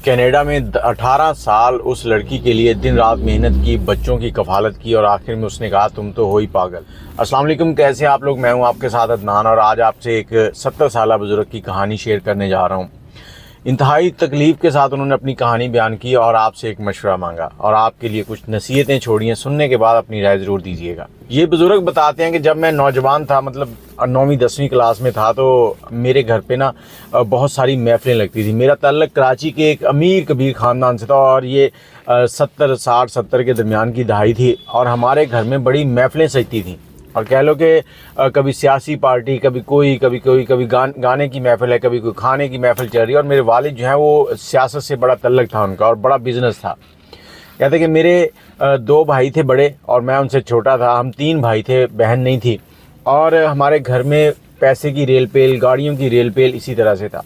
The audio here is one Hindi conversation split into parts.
कनाडा में 18 साल उस लड़की के लिए दिन रात मेहनत की, बच्चों की कफालत की और आखिर में उसने कहा तुम तो हो ही पागल। अस्सलाम वालेकुम, कैसे हैं आप लोग। मैं हूं आपके साथ अदनान और आज आपसे एक 70 साल बुजुर्ग की कहानी शेयर करने जा रहा हूं। इंतहाई तकलीफ़ के साथ उन्होंने अपनी कहानी बयान की और आपसे एक मशवरा मांगा और आपके लिए कुछ नसीहतें छोड़ी हैं। सुनने के बाद अपनी राय ज़रूर दीजिएगा। ये बुज़ुर्ग बताते हैं कि जब मैं नौजवान था, मतलब 9वीं 10वीं क्लास में था, तो मेरे घर पे ना बहुत सारी महफ़िलें लगती थी। मेरा ताल्लुक़ कराची के एक अमीर कबीर ख़ानदान से था और ये 70 के दरमियान की दहाई थी और हमारे घर में बड़ी महफ़िलें सजती थीं। और कह लो कि कभी सियासी पार्टी, कभी कोई गाने की महफ़िल है, कभी कोई खाने की महफ़िल चल रही है। और मेरे वालिद जो हैं वो सियासत से बड़ा तल्लक था उनका और बड़ा बिज़नेस था। कहते कि मेरे 2 भाई थे बड़े और मैं उनसे छोटा था। हम 3 भाई थे, बहन नहीं थी। और हमारे घर में पैसे की रेल पेल, गाड़ियों की रेल पेल इसी तरह से था।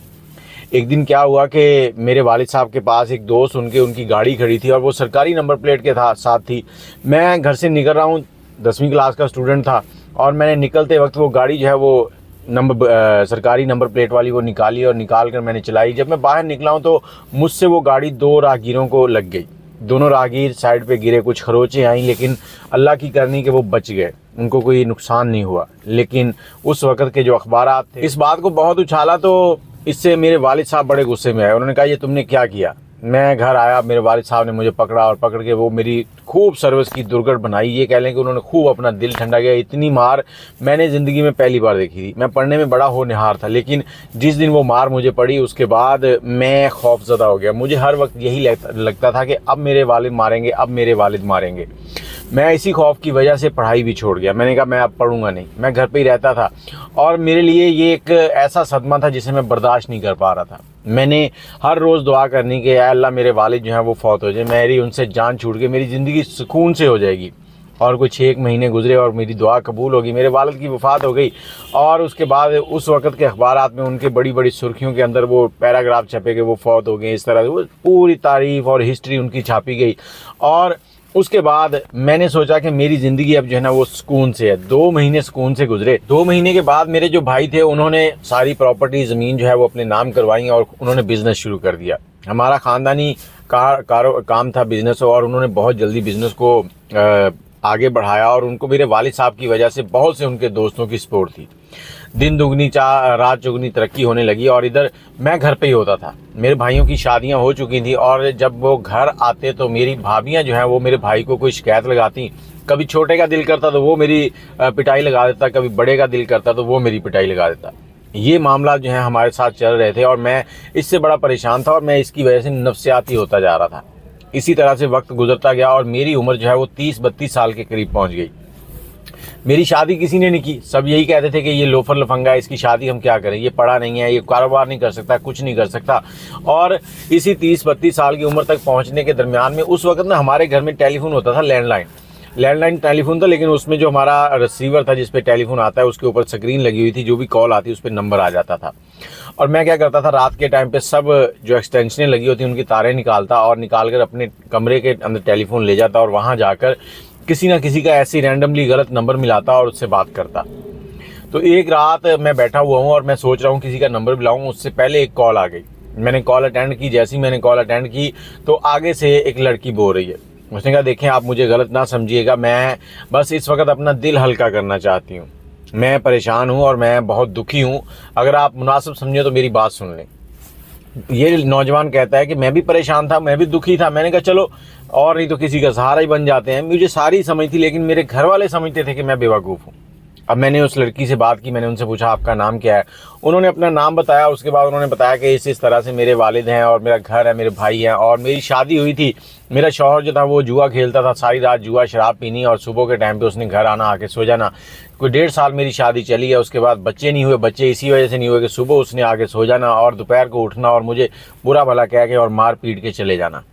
एक दिन क्या हुआ कि मेरे वालिद साहब के पास एक दोस्त उनकी गाड़ी खड़ी थी और वो सरकारी नंबर प्लेट के साथ थी। मैं घर से निकल रहा हूँ, 10वीं क्लास का स्टूडेंट था और मैंने निकलते वक्त वो गाड़ी जो है वो सरकारी नंबर प्लेट वाली वो निकाली और निकाल कर मैंने चलाई। जब मैं बाहर निकला हूँ तो मुझसे वो गाड़ी 2 राहगीरों को लग गई। दोनों राहगीर साइड पे गिरे, कुछ खरोचें आई, लेकिन अल्लाह की करनी कि वो बच गए, उनको कोई नुकसान नहीं हुआ। लेकिन उस वक़्त के जो अखबारात थे इस बात को बहुत उछाला, तो इससे मेरे वालिद साहब बड़े गुस्से में आए। उन्होंने कहा ये तुमने क्या किया। मैं घर आया, मेरे वालिद साहब ने मुझे पकड़ा और पकड़ के वो मेरी खूब सर्विस की दुर्गट बनाई। ये कह लें कि उन्होंने खूब अपना दिल ठंडा किया। इतनी मार मैंने ज़िंदगी में पहली बार देखी थी। मैं पढ़ने में बड़ा होनहार था, लेकिन जिस दिन वो मार मुझे पड़ी उसके बाद मैं खौफज़दा हो गया। मुझे हर वक्त यही लगता था कि अब मेरे वालिद मारेंगे, अब मेरे वालिद मारेंगे। मैं इसी खौफ की वजह से पढ़ाई भी छोड़ गया। मैंने कहा मैं अब पढ़ूंगा नहीं। मैं घर पे ही रहता था और मेरे लिए ये एक ऐसा सदमा था जिसे मैं बर्दाश्त नहीं कर पा रहा था। मैंने हर रोज़ दुआ करनी कि अल्लाह मेरे वालिद जो हैं वो फौत हो जाए, मेरी उनसे जान छूट के मेरी ज़िंदगी सुकून से हो जाएगी। और कुछ 6 महीने गुजरे और मेरी दुआ कबूल होगी। मेरे वालिद की वफ़ात हो गई और उसके बाद उस वक़्त के अखबारात में उनके बड़ी बड़ी सुर्खियों के अंदर वो पैराग्राफ छपे कि वो फौत हो गए। इस तरह से वो पूरी तारीफ़ और हिस्ट्री उनकी छापी गई। और उसके बाद मैंने सोचा कि मेरी ज़िंदगी अब जो है ना वो सुकून से है। 2 महीने सुकून से गुजरे। 2 महीने के बाद मेरे जो भाई थे उन्होंने सारी प्रॉपर्टी, ज़मीन जो है वो अपने नाम करवाई और उन्होंने बिज़नेस शुरू कर दिया। हमारा ख़ानदानी काम था बिज़नेस, और उन्होंने बहुत जल्दी बिज़नेस को आगे बढ़ाया और उनको मेरे वालिद साहब की वजह से बहुत से उनके दोस्तों की सपोर्ट थी। दिन दुगनी रात चौगुनी तरक्की होने लगी और इधर मैं घर पे ही होता था। मेरे भाइयों की शादियां हो चुकी थी और जब वो घर आते तो मेरी भाभियां जो हैं वो मेरे भाई को कोई शिकायत लगाती। कभी छोटे का दिल करता तो वो मेरी पिटाई लगा देता, कभी बड़े का दिल करता तो वो मेरी पिटाई लगा देता। ये मामला जो है हमारे साथ चल रहे थे और मैं इससे बड़ा परेशान था और मैं इसकी वजह से नफ्सियाती होता जा रहा था। इसी तरह से वक्त गुजरता गया और मेरी उम्र जो है वो 30-32 साल के करीब पहुंच गई। मेरी शादी किसी ने नहीं की। सब यही कहते थे कि ये लोफर लफंगा है, इसकी शादी हम क्या करें, ये पढ़ा नहीं है, ये कारोबार नहीं कर सकता, कुछ नहीं कर सकता। और इसी 30-32 साल की उम्र तक पहुंचने के दरमियान में उस वक्त ना हमारे घर में टेलीफोन होता था, लैंडलाइन टेलीफोन था, लेकिन उसमें जो हमारा रिसीवर था जिस पे टेलीफोन आता है उसके ऊपर स्क्रीन लगी हुई थी। जो भी कॉल आती उस पर नंबर आ जाता था। और मैं क्या करता था, रात के टाइम पे सब जो एक्सटेंशनें लगी होती उनकी तारें निकालता और निकाल कर अपने कमरे के अंदर टेलीफोन ले जाता और वहाँ जाकर किसी ना किसी का ऐसे रैंडमली गलत नंबर मिलाता और उससे बात करता। तो एक रात मैं बैठा हुआ हूँ और मैं सोच रहा हूँ किसी का नंबर मिलाऊँ, उससे पहले एक कॉल आ गई। मैंने कॉल अटेंड की। जैसे ही मैंने कॉल अटेंड की तो आगे से एक लड़की बोल रही है। उसने कहा देखें आप मुझे गलत ना समझिएगा, मैं बस इस वक्त अपना दिल हल्का करना चाहती हूँ। मैं परेशान हूँ और मैं बहुत दुखी हूँ, अगर आप मुनासिब समझे तो मेरी बात सुन लें। ये नौजवान कहता है कि मैं भी परेशान था, मैं भी दुखी था। मैंने कहा चलो और नहीं तो किसी का सहारा ही बन जाते हैं। मुझे सारी समझ थी, लेकिन मेरे घर वाले समझते थे कि मैं बेवकूफ़ हूँ। अब मैंने उस लड़की से बात की। मैंने उनसे पूछा आपका नाम क्या है। उन्होंने अपना नाम बताया। उसके बाद उन्होंने बताया कि इस तरह से मेरे वालिद हैं और मेरा घर है, मेरे भाई हैं और मेरी शादी हुई थी। मेरा शौहर जो था वो जुआ खेलता था, सारी रात जुआ शराब पीनी और सुबह के टाइम पे उसने घर आना, आके सो जाना। कोई 1.5 साल मेरी शादी चली है। उसके बाद बच्चे नहीं हुए। बच्चे इसी वजह से नहीं हुए कि सुबह उसने आके सो जाना और दोपहर को उठना और मुझे बुरा भला कह के और मार पीट के चले जाना।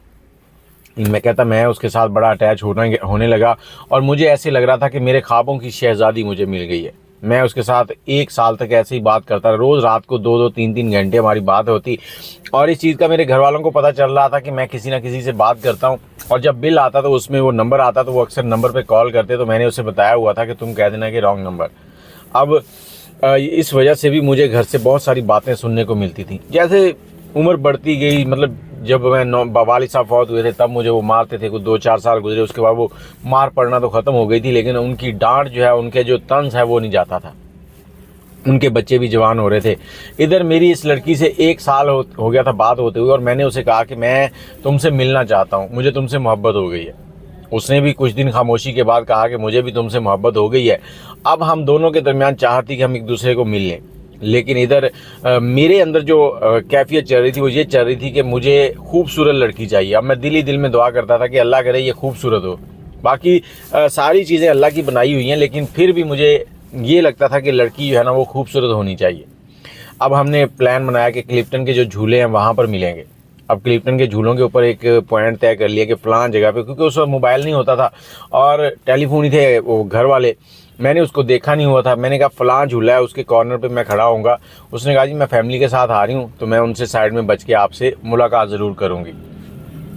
मैं कहता मैं उसके साथ बड़ा अटैच होने लगा और मुझे ऐसे लग रहा था कि मेरे ख्वाबों की शहज़ादी मुझे मिल गई है। मैं उसके साथ 1 साल तक ऐसे ही बात करता रहा। रोज़ रात को 2-2, 3-3 घंटे हमारी बात होती और इस चीज़ का मेरे घर वालों को पता चल रहा था कि मैं किसी ना किसी से बात करता हूँ। और जब बिल आता तो उसमें वो नंबर आता तो वो अक्सर नंबर पे कॉल करते। तो मैंने उसे बताया हुआ था कि तुम कह देना कि रॉन्ग नंबर। अब इस वजह से भी मुझे घर से बहुत सारी बातें सुनने को मिलती थी। जैसे उम्र बढ़ती गई, मतलब जब मैं वालिद साहब फौत हुए थे तब मुझे वो मारते थे, कुछ 2-4 साल गुजरे, उसके बाद वो मार पड़ना तो ख़त्म हो गई थी, लेकिन उनकी डांट जो है, उनके जो तंज है वो नहीं जाता था। उनके बच्चे भी जवान हो रहे थे। इधर मेरी इस लड़की से 1 साल हो गया था बात होते हुए, और मैंने उसे कहा कि मैं तुमसे मिलना चाहता हूँ, मुझे तुमसे मोहब्बत हो गई है। उसने भी कुछ दिन खामोशी के बाद कहा कि मुझे भी तुमसे मोहब्बत हो गई है। अब हम दोनों के दरमियान चाहत थी कि हम एक दूसरे को मिल लें, लेकिन इधर मेरे अंदर जो कैफियत चल रही थी वो ये चल रही थी कि मुझे खूबसूरत लड़की चाहिए। अब मैं दिल ही दिल में दुआ करता था कि अल्लाह करे ये खूबसूरत हो। बाकी सारी चीज़ें अल्लाह की बनाई हुई हैं, लेकिन फिर भी मुझे ये लगता था कि लड़की जो है ना वो खूबसूरत होनी चाहिए। अब हमने प्लान बनाया कि क्लिफ्टन के जो झूले हैं वहाँ पर मिलेंगे। अब क्लिफ्टन के झूलों के ऊपर एक पॉइंट तय कर लिया कि फ़लाँ जगह पे, क्योंकि उस वक्त मोबाइल नहीं होता था और टेलीफोन ही थे वो घर वाले, मैंने उसको देखा नहीं हुआ था। मैंने कहा फ़लाँ झूला है, उसके कॉर्नर पे मैं खड़ा होऊंगा। उसने कहा जी मैं फैमिली के साथ आ रही हूँ, तो मैं उनसे साइड में बच के आपसे मुलाकात ज़रूर करूँगी।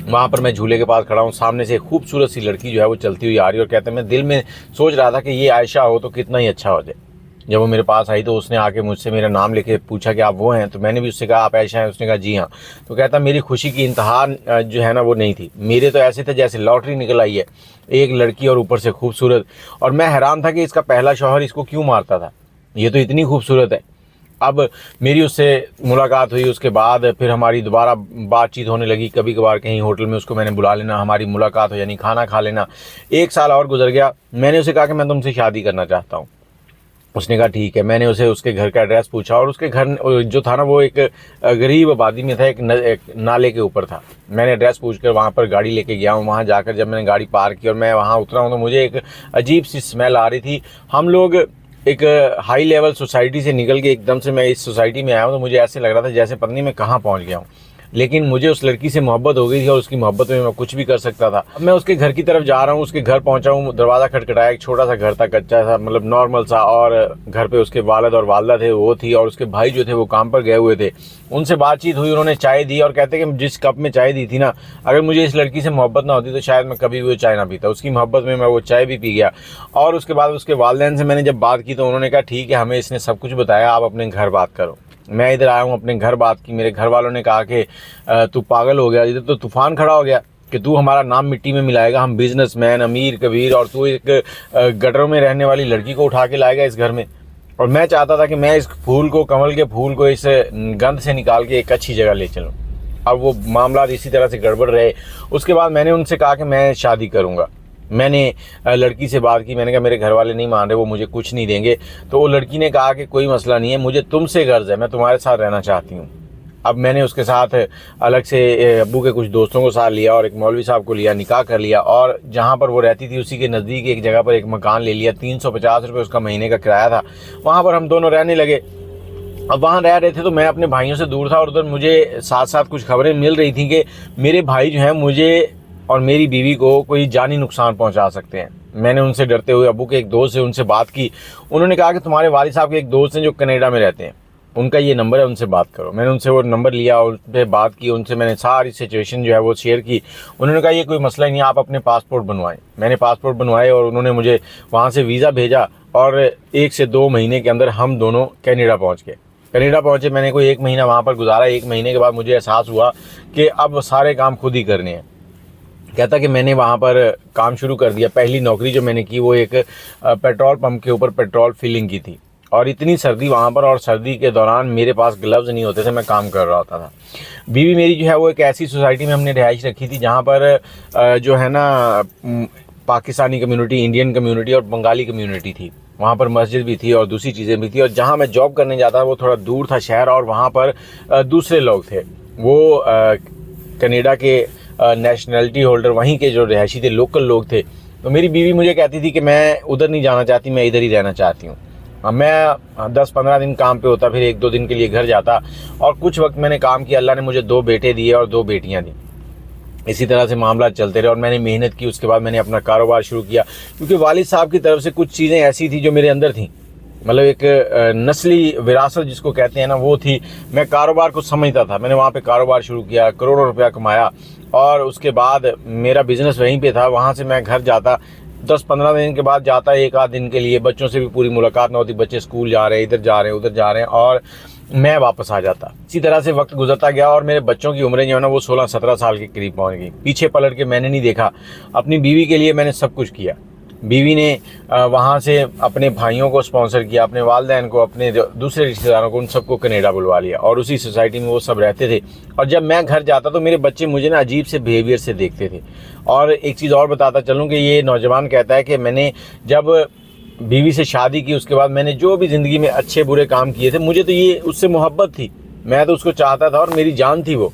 वहाँ पर मैं झूले के पास खड़ा हूँ, सामने से एक खूबसूरत सी लड़की जो है वो चलती हुई आ रही है, और कहते हैं, मैं दिल में सोच रहा था कि ये आयशा हो तो कितना ही अच्छा हो जाए। जब वो मेरे पास आई तो उसने आके मुझसे मेरा नाम लेके पूछा कि आप वो हैं, तो मैंने भी उससे कहा आप आयशा हैं, उसने कहा जी हाँ। तो कहता मेरी खुशी की इंतहा जो है ना वो नहीं थी, मेरे तो ऐसे थे जैसे लॉटरी निकल आई है, एक लड़की और ऊपर से खूबसूरत। और मैं हैरान था कि इसका पहला शौहर इसको क्यों मारता था, ये तो इतनी खूबसूरत है। अब मेरी उससे मुलाकात हुई, उसके बाद फिर हमारी दोबारा बातचीत होने लगी। कभी कभार कहीं होटल में उसको मैंने बुला लेना, हमारी मुलाकात हो यानी खाना खा लेना। 1 साल और गुजर गया। मैंने उसे कहा कि मैं तुमसे शादी करना चाहता हूँ। उसने कहा ठीक है। मैंने उसे उसके घर का एड्रेस पूछा, और उसके घर जो था ना वो एक गरीब आबादी में था, एक नाले के ऊपर था। मैंने एड्रेस पूछकर वहाँ पर गाड़ी लेके गया हूँ। वहाँ जाकर जब मैंने गाड़ी पार्क की और मैं वहाँ उतरा हूँ तो मुझे एक अजीब सी स्मेल आ रही थी। हम लोग एक हाई लेवल सोसाइटी से निकल के एकदम से मैं इस सोसाइटी में आया हूँ, तो मुझे ऐसे लग रहा था जैसे पता नहीं मैं कहाँ पहुँच गया हूँ। लेकिन मुझे उस लड़की से मोहब्बत हो गई थी और उसकी मोहब्बत में मैं कुछ भी कर सकता था। अब मैं उसके घर की तरफ जा रहा हूँ, उसके घर पहुँचा हूँ, दरवाज़ा खटखटाया। एक छोटा सा घर था, कच्चा सा, मतलब नॉर्मल सा, और घर पे उसके वालिद और वालदा थे, वो थी, और उसके भाई जो थे वो काम पर गए हुए थे। उनसे बातचीत हुई, उन्होंने चाय दी और कहते कि जिस कप में चाय दी थी ना, अगर मुझे इस लड़की से मोहब्बत ना होती तो शायद मैं कभी भी वो चाय ना पीता। उसकी मोहब्बत में मैं वो चाय भी पी गया। और उसके बाद उसके वालिदैन से मैंने जब बात की तो उन्होंने कहा ठीक है, हमें इसने सब कुछ बताया, आप अपने घर बात करो। मैं इधर आया हूँ, अपने घर बात की। मेरे घर वालों ने कहा कि तू पागल हो गया, इधर तो तूफ़ान खड़ा हो गया कि तू हमारा नाम मिट्टी में मिलाएगा। हम बिजनेसमैन, अमीर कबीर, और तू एक गटरों में रहने वाली लड़की को उठा के लाएगा इस घर में। और मैं चाहता था कि मैं इस फूल को, कमल के फूल को, इस गंध से निकाल के एक अच्छी जगह ले चलूँ। अब वो मामला इसी तरह से गड़बड़ रहे। उसके बाद मैंने उनसे कहा कि मैं शादी करूँगा। मैंने लड़की से बात की, मैंने कहा मेरे घर वाले नहीं मान रहे, वो मुझे कुछ नहीं देंगे। तो वो लड़की ने कहा कि कोई मसला नहीं है, मुझे तुमसे गर्ज है, मैं तुम्हारे साथ रहना चाहती हूँ। अब मैंने उसके साथ अलग से अब्बू के कुछ दोस्तों को साथ लिया और एक मौलवी साहब को लिया, निकाह कर लिया। और जहाँ पर वो रहती थी उसी के नज़दीक एक जगह पर एक मकान ले लिया। 350 रुपये उसका महीने का किराया था। वहाँ पर हम दोनों रहने लगे। अब वहाँ रह रहे थे तो मैं अपने भाइयों से दूर था, और उधर मुझे साथ साथ कुछ खबरें मिल रही थी कि मेरे भाई जो हैं मुझे और मेरी बीवी को कोई जानी नुकसान पहुंचा सकते हैं। मैंने उनसे डरते हुए अब्बू के एक दोस्त से उनसे बात की। उन्होंने कहा कि तुम्हारे वालिद साहब के एक दोस्त हैं जो कनाडा में रहते हैं, उनका ये नंबर है, उनसे बात करो। मैंने उनसे वो नंबर लिया और उन पर बात की। उनसे मैंने सारी सिचुएशन जो है वो शेयर की। उन्होंने कहा ये कोई मसला ही नहीं, आप अपने पासपोर्ट बनवाएं। मैंने पासपोर्ट बनवाए और उन्होंने मुझे वहाँ से वीज़ा भेजा, और 1 से 2 महीने के अंदर हम दोनों कनाडा पहुँच गए। कनाडा पहुँचे, मैंने कोई 1 महीना वहाँ पर गुजारा। 1 महीने के बाद मुझे एहसास हुआ कि अब सारे काम खुद ही करने हैं। कहता कि मैंने वहाँ पर काम शुरू कर दिया। पहली नौकरी जो मैंने की वो एक पेट्रोल पंप के ऊपर पेट्रोल फिलिंग की थी, और इतनी सर्दी वहाँ पर, और सर्दी के दौरान मेरे पास ग्लव्स नहीं होते थे, मैं काम कर रहा होता था। बीवी मेरी जो है वो एक ऐसी सोसाइटी में हमने रिहाइश रखी थी जहाँ पर जो है ना पाकिस्तानी कम्यूनिटी, इंडियन कम्यूनिटी और बंगाली कम्यूनिटी थी। वहाँ पर मस्जिद भी थी और दूसरी चीज़ें भी थी। और जहाँ मैं जॉब करने जाता वो थोड़ा दूर था शहर, और वहाँ पर दूसरे लोग थे, वो कनाडा के नेशनलिटी होल्डर, वहीं के जो रिहायशी थे, लोकल लोग थे। तो मेरी बीवी मुझे कहती थी कि मैं उधर नहीं जाना चाहती, मैं इधर ही रहना चाहती हूँ। मैं 10-15 दिन काम पे होता, फिर 1-2 दिन के लिए घर जाता, और कुछ वक्त मैंने काम किया। अल्लाह ने मुझे 2 बेटे दिए और 2 बेटियाँ दी। इसी तरह से मामला चलते रहे और मैंने मेहनत की। उसके बाद मैंने अपना कारोबार शुरू किया, क्योंकि वालिद साहब की तरफ से कुछ चीज़ें ऐसी थी जो मेरे अंदर थी, मतलब एक नस्ली विरासत जिसको कहते हैं ना, वो थी। मैं कारोबार को समझता था। मैंने वहाँ पे कारोबार शुरू किया, करोड़ों रुपया कमाया, और उसके बाद मेरा बिज़नेस वहीं पे था। वहाँ से मैं घर जाता, 10-15 दिन के बाद जाता, 1 आध दिन के लिए। बच्चों से भी पूरी मुलाकात ना होती, बच्चे स्कूल जा रहे हैं, इधर जा रहे हैं, उधर जा रहे हैं, और मैं वापस आ जाता। इसी तरह से वक्त गुजरता गया और मेरे बच्चों की उम्रें जो है ना वो 16-17 साल के करीब पहुंच गई। पीछे पलट के मैंने नहीं देखा, अपनी बीवी के लिए मैंने सब कुछ किया। बीवी ने वहाँ से अपने भाइयों को स्पॉन्सर किया, अपने वालिदैन को, अपने दूसरे रिश्तेदारों को, उन सबको कनाडा बुलवा लिया और उसी सोसाइटी में वो सब रहते थे। और जब मैं घर जाता तो मेरे बच्चे मुझे ना अजीब से बिहेवियर से देखते थे। और एक चीज़ और बताता चलूँ कि ये नौजवान कहता है कि मैंने जब बीवी से शादी की उसके बाद मैंने जो भी ज़िंदगी में अच्छे बुरे काम किए थे, मुझे तो ये उससे मोहब्बत थी, मैं तो उसको चाहता था और मेरी जान थी वो।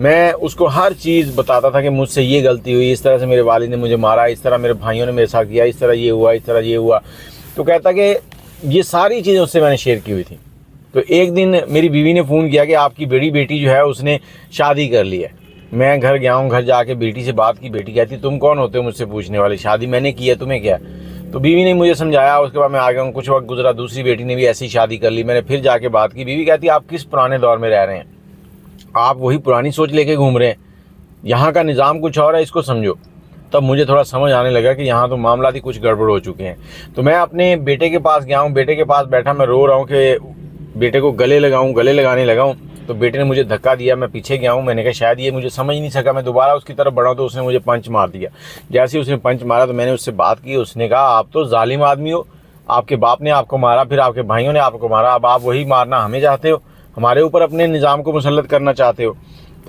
मैं उसको हर चीज़ बताता था कि मुझसे ये गलती हुई, इस तरह से मेरे वालिद ने मुझे मारा, इस तरह मेरे भाइयों ने मेरे साथ किया, इस तरह ये हुआ, इस तरह ये हुआ। तो कहता कि ये सारी चीज़ें उससे मैंने शेयर की हुई थी। तो एक दिन मेरी बीवी ने फ़ोन किया कि आपकी बड़ी बेटी जो है उसने शादी कर ली है। मैं घर गया हूँ, घर जाके बेटी से बात की। बेटी कहती तुम कौन होते हो मुझसे पूछने वाले, शादी मैंने की है, तुम्हें क्या। तो बीवी ने मुझे समझाया, उसके बाद मैं आ गया हूँ। कुछ वक्त गुजरा, दूसरी बेटी ने भी ऐसी शादी कर ली। मैंने फिर जाके बात की। बीवी कहती आप किस पुराने दौर में रह रहे हैं, आप वही पुरानी सोच लेके घूम रहे हैं, यहाँ का निज़ाम कुछ और है, इसको समझो। तब मुझे थोड़ा समझ आने लगा कि यहाँ तो मामला ही कुछ गड़बड़ हो चुके हैं। तो मैं अपने बेटे के पास गया हूँ, बेटे के पास बैठा मैं रो रहा हूँ कि बेटे को गले लगाने लगा हूँ। तो बेटे ने मुझे धक्का दिया, मैं पीछे गया हूँ। मैंने कहा शायद ये मुझे समझ नहीं सका, मैं दोबारा उसकी तरफ बढ़ा तो उसने मुझे पंच मार दिया। जैसे ही उसने पंच मारा तो मैंने उससे बात की। उसने कहा आप तो जालिम आदमी हो, आपके बाप ने आपको मारा, फिर आपके भाइयों ने आपको मारा, अब आप वही मारना हमें चाहते हो, हमारे ऊपर अपने निज़ाम को मुसल्लत करना चाहते हो,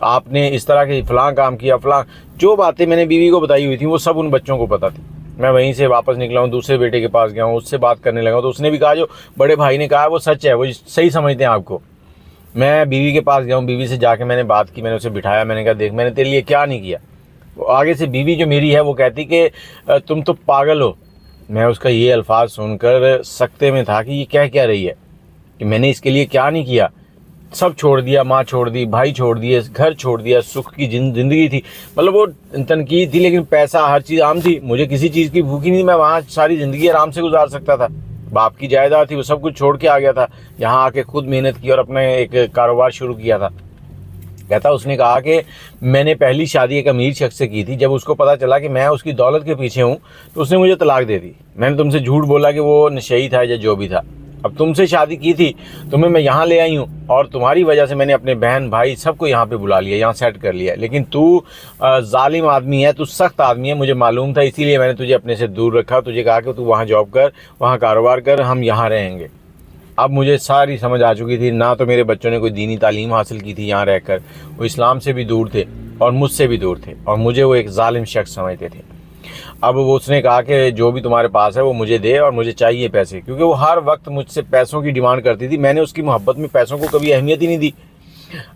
आपने इस तरह के फ़लाँ काम किया, फ़लाँ। जो बातें मैंने बीवी को बताई हुई थी वो सब उन बच्चों को पता थी। मैं वहीं से वापस निकला हूँ, दूसरे बेटे के पास गया हूँ, उससे बात करने लगा हूँ। तो उसने भी कहा जो बड़े भाई ने कहा वो सच है, वो सही समझते हैं आपको। मैं बीवी के पास गया हूँ, बीवी से जाके मैंने बात की, मैंने उसे बिठाया, मैंने कहा देख मैंने तेरे लिए क्या नहीं किया। वो आगे से बीवी जो मेरी है वो कहती कि तुम तो पागल हो। मैं उसका ये अल्फाज सुनकर सकते में था कि ये क्या रही है, कि मैंने इसके लिए क्या नहीं किया। सब छोड़ दिया, माँ छोड़ दी, भाई छोड़ दिए, घर छोड़ दिया, सुख की ज़िंदगी थी। मतलब वो तनकीद थी लेकिन पैसा हर चीज़ आम थी, मुझे किसी चीज़ की भूखी नहीं। मैं वहाँ सारी ज़िंदगी आराम से गुजार सकता था। बाप की जायदाद थी, वो सब कुछ छोड़ के आ गया था, यहाँ आके खुद मेहनत की और अपना एक कारोबार शुरू किया था। कहता उसने कहा कि मैंने पहली शादी एक अमीर शख्स से की थी, जब उसको पता चला कि मैं उसकी दौलत के पीछे हूँ तो उसने मुझे तलाक दे दी। मैंने तुमसे झूठ बोला कि वो नशई था या जो भी था। अब तुमसे शादी की थी, तुम्हें मैं यहाँ ले आई हूँ और तुम्हारी वजह से मैंने अपने बहन भाई सबको यहाँ पे बुला लिया, यहाँ सेट कर लिया। लेकिन तू जालिम आदमी है, तू सख्त आदमी है, मुझे मालूम था, इसीलिए मैंने तुझे अपने से दूर रखा। तुझे कहा कि तू वहाँ जॉब कर, वहाँ कारोबार कर, हम यहाँ रहेंगे। अब मुझे सारी समझ आ चुकी थी। ना तो मेरे बच्चों ने कोई दीनी तालीम हासिल की थी यहाँ रहकर, वो इस्लाम से भी दूर थे और मुझसे भी दूर थे और मुझे वो एक जालिम शख्स समझते थे। अब वो उसने कहा कि जो भी तुम्हारे पास है वो मुझे दे और मुझे चाहिए पैसे, क्योंकि वो हर वक्त मुझसे पैसों की डिमांड करती थी। मैंने उसकी मोहब्बत में पैसों को कभी अहमियत ही नहीं दी।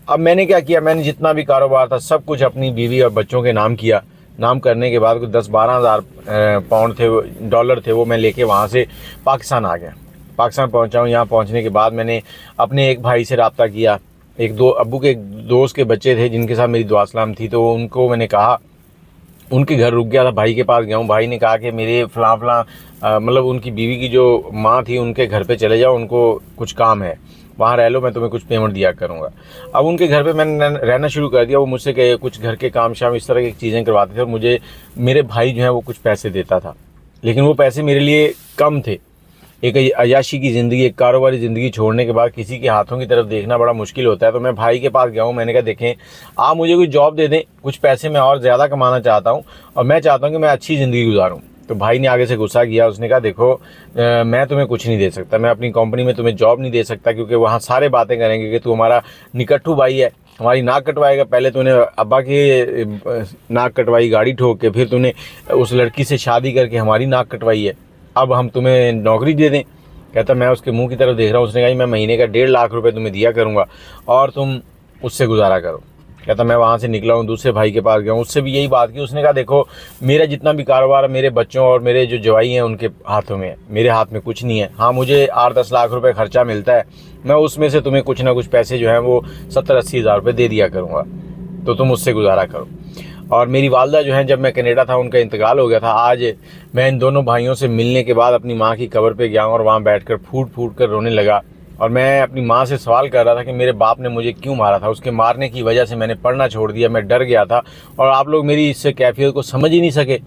अब मैंने क्या किया, मैंने जितना भी कारोबार था सब कुछ अपनी बीवी और बच्चों के नाम किया। नाम करने के बाद कुछ 10-12 हज़ार पाउंड थे, डॉलर थे, वो मैं लेके वहाँ से पाकिस्तान आ गया। पाकिस्तान पहुँचा हूँ। यहाँ पहुँचने के बाद मैंने अपने एक भाई से रब्ता किया। अब्बू के एक दोस्त के बच्चे थे जिनके साथ मेरी दुआ सलाम थी, तो उनको मैंने कहा, उनके घर रुक गया था, भाई के पास गया हूँ। भाई ने कहा कि मेरे फ़लाँ मतलब उनकी बीवी की जो माँ थी उनके घर पे चले जाओ, उनको कुछ काम है, वहाँ रह लो, मैं तुम्हें कुछ पेमेंट दिया करूँगा। अब उनके घर पे मैंने रहना शुरू कर दिया। वो मुझसे कुछ घर के काम शाम इस तरह की चीज़ें करवाते थे और मुझे मेरे भाई जो है वो कुछ पैसे देता था, लेकिन वो पैसे मेरे लिए कम थे। एक अय्याशी की ज़िंदगी, एक कारोबारी ज़िंदगी छोड़ने के बाद किसी के हाथों की तरफ देखना बड़ा मुश्किल होता है। तो मैं भाई के पास गया हूँ, मैंने कहा देखें आप मुझे कोई जॉब दे दें, कुछ पैसे मैं और ज़्यादा कमाना चाहता हूँ और मैं चाहता हूँ कि मैं अच्छी ज़िंदगी गुजारूँ। तो भाई ने आगे से गुस्सा किया, उसने कहा देखो मैं तुम्हें कुछ नहीं दे सकता, मैं अपनी कंपनी में तुम्हें जॉब नहीं दे सकता, क्योंकि वहाँ सारे बातें करेंगे कि तू हमारा निकट्ठू भाई है, हमारी नाक कटवाएगा। पहले तूने अब्बा की नाक कटवाई गाड़ी ठोक के, फिर तूने उस लड़की से शादी करके हमारी नाक कटवाई है, अब हम तुम्हें नौकरी दे दें। कहता मैं उसके मुंह की तरफ देख रहा हूँ। उसने कहा मैं महीने का 1.5 लाख रुपए तुम्हें दिया करूँगा और तुम उससे गुजारा करो। कहता मैं वहाँ से निकला हूँ, दूसरे भाई के पास गया हूँ, उससे भी यही बात की। उसने कहा देखो मेरा जितना भी कारोबार है मेरे बच्चों और मेरे जो जवाई हैं उनके हाथों में है, मेरे हाथ में कुछ नहीं है। हाँ मुझे 8-10 लाख रुपए खर्चा मिलता है, मैं उसमें से तुम्हें कुछ ना कुछ पैसे जो हैं वो 70-80 हज़ार रुपये दे दिया करूँगा, तो तुम उससे गुजारा करो। और मेरी वालदा जो है, जब मैं कनाडा था उनका इंतकाल हो गया था। आज मैं इन दोनों भाइयों से मिलने के बाद अपनी माँ की कब्र पे गया और वहाँ बैठकर फूट कर रोने लगा और मैं अपनी माँ से सवाल कर रहा था कि मेरे बाप ने मुझे क्यों मारा था, उसके मारने की वजह से मैंने पढ़ना छोड़ दिया, मैं डर गया था और आप लोग मेरी इस कैफियत को समझ ही नहीं सके।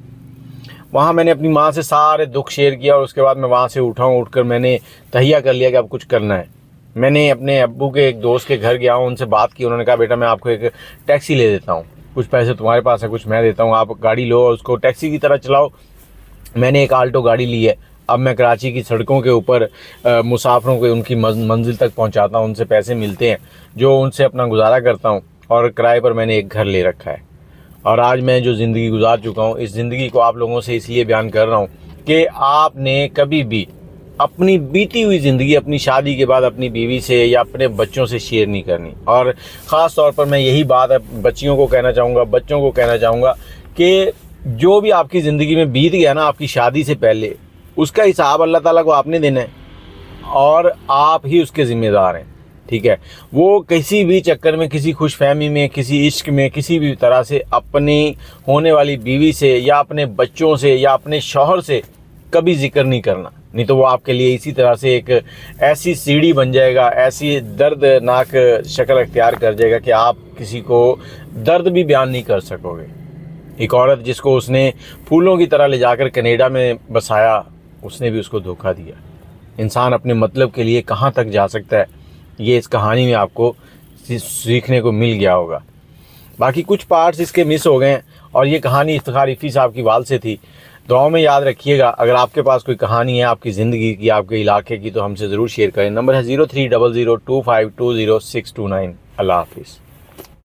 वहाँ मैंने अपनी माँ से सारे दुख शेयर किया और उसके बाद मैं वहाँ से उठकर मैंने तहिया कर लिया कि अब कुछ करना है। मैंने अपने अब्बू के एक दोस्त के घर गया हूँ, उनसे बात की, उन्होंने कहा बेटा मैं आपको एक टैक्सी ले देता हूँ, कुछ पैसे तुम्हारे पास है कुछ मैं देता हूँ, आप गाड़ी लो और उसको टैक्सी की तरह चलाओ। मैंने एक आल्टो गाड़ी ली है। अब मैं कराची की सड़कों के ऊपर मुसाफिरों को उनकी मंजिल तक पहुंचाता हूं, उनसे पैसे मिलते हैं, जो उनसे अपना गुजारा करता हूं, और किराए पर मैंने एक घर ले रखा है। और आज मैं जो ज़िंदगी गुजार चुका हूं, इस ज़िंदगी को आप लोगों से इसलिए बयान कर रहा हूं कि आपने कभी भी अपनी बीती हुई ज़िंदगी अपनी शादी के बाद अपनी बीवी से या अपने बच्चों से शेयर नहीं करनी। और ख़ास तौर पर मैं यही बात बच्चियों को कहना चाहूँगा, बच्चों को कहना चाहूँगा कि जो भी आपकी ज़िंदगी में बीत गया ना आपकी शादी से पहले, उसका हिसाब अल्लाह ताला को आपने देना है और आप ही उसके ज़िम्मेदार हैं, ठीक है। वो किसी भी चक्कर में, किसी खुशफहमी में, किसी इश्क में, किसी भी तरह से अपनी होने वाली बीवी से या अपने बच्चों से या अपने शौहर से कभी जिक्र नहीं करना, नहीं तो वो आपके लिए इसी तरह से एक ऐसी सीढ़ी बन जाएगा, ऐसी दर्दनाक शक्ल अख्तियार कर जाएगा कि आप किसी को दर्द भी बयान नहीं कर सकोगे। एक औरत जिसको उसने फूलों की तरह ले जाकर कनाडा में बसाया, उसने भी उसको धोखा दिया। इंसान अपने मतलब के लिए कहाँ तक जा सकता है, ये इस कहानी में आपको सीखने को मिल गया होगा। बाकी कुछ पार्ट्स इसके मिस हो गए हैं और ये कहानी इफ्तिखार इफ़ी साहब की वाल से थी। दुआओं में याद रखिएगा। अगर आपके पास कोई कहानी है आपकी ज़िंदगी की, आपके इलाके की, तो हमसे ज़रूर शेयर करें। नंबर है 03002520 629। अल्लाह हाफिज़।